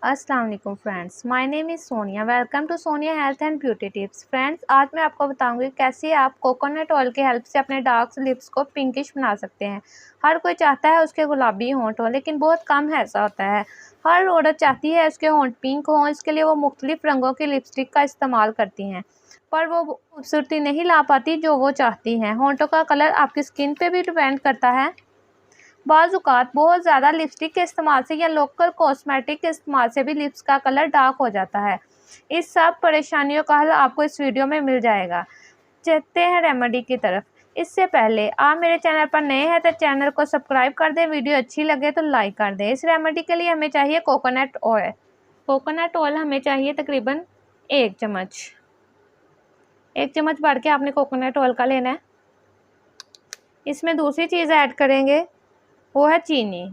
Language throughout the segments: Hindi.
अस्सलाम वालेकुम friends, my name is Sonia. Welcome to Sonia health and beauty tips. Friends, आज मैं आपको बताऊंगी कैसे आप कोकोनट ऑयल की हेल्प से अपने डार्क लिप्स को पिंकिश बना सकते हैं। हर कोई चाहता है उसके गुलाबी होंठ हो, लेकिन बहुत कम ऐसा होता है। हर औरत चाहती है उसके होंठ पिंक हों, इसके लिए वो मुख्तलिफ रंगों की लिपस्टिक का इस्तेमाल करती हैं, पर वो खूबसूरती नहीं ला पाती जो वो चाहती हैं। होंठों का कलर आपकी स्किन पे भी डिपेंड करता है। बाज़-औक़ात बहुत ज़्यादा लिपस्टिक के इस्तेमाल से या लोकल कॉस्मेटिक के इस्तेमाल से भी लिप्स का कलर डार्क हो जाता है। इस सब परेशानियों का हल आपको इस वीडियो में मिल जाएगा। चलते हैं रेमेडी की तरफ। इससे पहले आप मेरे चैनल पर नए हैं तो चैनल को सब्सक्राइब कर दें, वीडियो अच्छी लगे तो लाइक कर दें। इस रेमेडी के लिए हमें चाहिए कोकोनट ऑयल। कोकोनट ऑयल हमें चाहिए तकरीबन 1 चम्मच। 1 चम्मच बढ़ के आपने कोकोनट ऑयल का लेना है। इसमें दूसरी चीज़ ऐड करेंगे, वो है चीनी।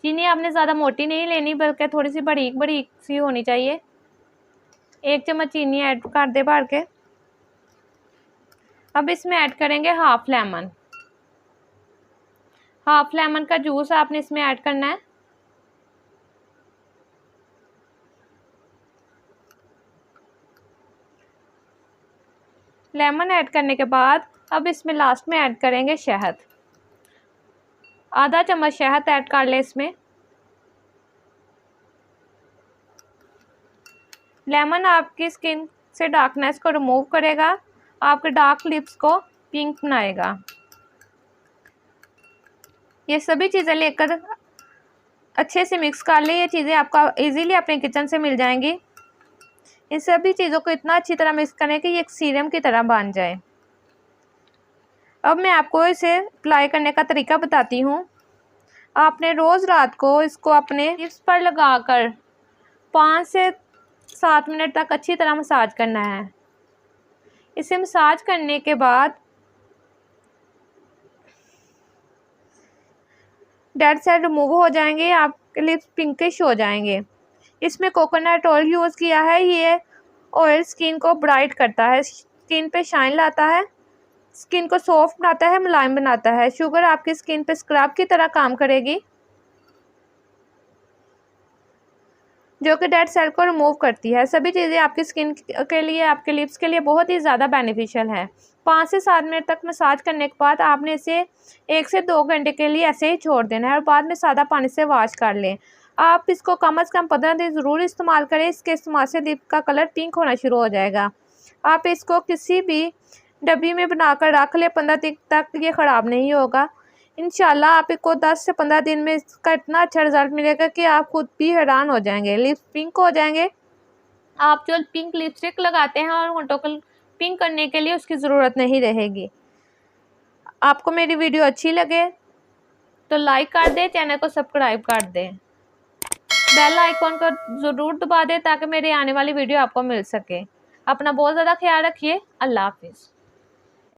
चीनी आपने ज़्यादा मोटी नहीं लेनी, बल्कि थोड़ी सी बारीक बारीक सी होनी चाहिए। 1 चम्मच चीनी ऐड कर दे भर के। अब इसमें ऐड करेंगे हाफ लेमन। हाफ लेमन का जूस आपने इसमें ऐड करना है। लेमन ऐड करने के बाद अब इसमें लास्ट में ऐड करेंगे शहद। आधा चम्मच शहद ऐड कर लें इसमें। लेमन आपकी स्किन से डार्कनेस को रिमूव करेगा, आपके डार्क लिप्स को पिंक बनाएगा। ये सभी चीज़ें लेकर अच्छे से मिक्स कर लें। ये चीज़ें आपका इजीली अपने किचन से मिल जाएंगी। इन सभी चीज़ों को इतना अच्छी तरह मिक्स करें कि ये एक सीरम की तरह बन जाए। अब मैं आपको इसे अप्लाई करने का तरीका बताती हूँ। आपने रोज़ रात को इसको अपने लिप्स पर लगाकर 5 से 7 मिनट तक अच्छी तरह मसाज करना है। इसे मसाज करने के बाद डेड सेल रिमूव हो जाएंगे, आपके लिप्स पिंकिश हो जाएंगे। इसमें कोकोनट ऑयल यूज़ किया है। ये ऑयल स्किन को ब्राइट करता है, स्किन पे शाइन लाता है, स्किन को सॉफ्ट बनाता है, मुलायम बनाता है। शुगर आपकी स्किन पे स्क्रब की तरह काम करेगी, जो कि डेड सेल को रिमूव करती है। सभी चीज़ें आपकी स्किन के लिए, आपके लिप्स के लिए बहुत ही ज़्यादा बेनिफिशियल है। 5 से 7 मिनट तक मसाज करने के बाद आपने इसे 1 से 2 घंटे के लिए ऐसे ही छोड़ देना है और बाद में सादा पानी से वॉश कर लें। आप इसको कम से कम 15 दिन ज़रूर इस्तेमाल करें। इसके इस्तेमाल से लिप का कलर पिंक होना शुरू हो जाएगा। आप इसको किसी भी डब्बी में बनाकर रख लें, 15 दिन तक ये ख़राब नहीं होगा। इंशाल्लाह आपको 10 से 15 दिन में इसका इतना अच्छा रिज़ल्ट मिलेगा कि आप खुद भी हैरान हो जाएंगे। लिप्स पिंक हो जाएंगे। आप जो पिंक लिपस्टिक लगाते हैं और होंठों को पिंक करने के लिए उसकी ज़रूरत नहीं रहेगी। आपको मेरी वीडियो अच्छी लगे तो लाइक कर दें, चैनल को सब्सक्राइब कर दें, बेल आइकॉन को ज़रूर दबा दें ताकि मेरी आने वाली वीडियो आपको मिल सके। अपना बहुत ज़्यादा ख्याल रखिए। अल्लाह हाफिज़।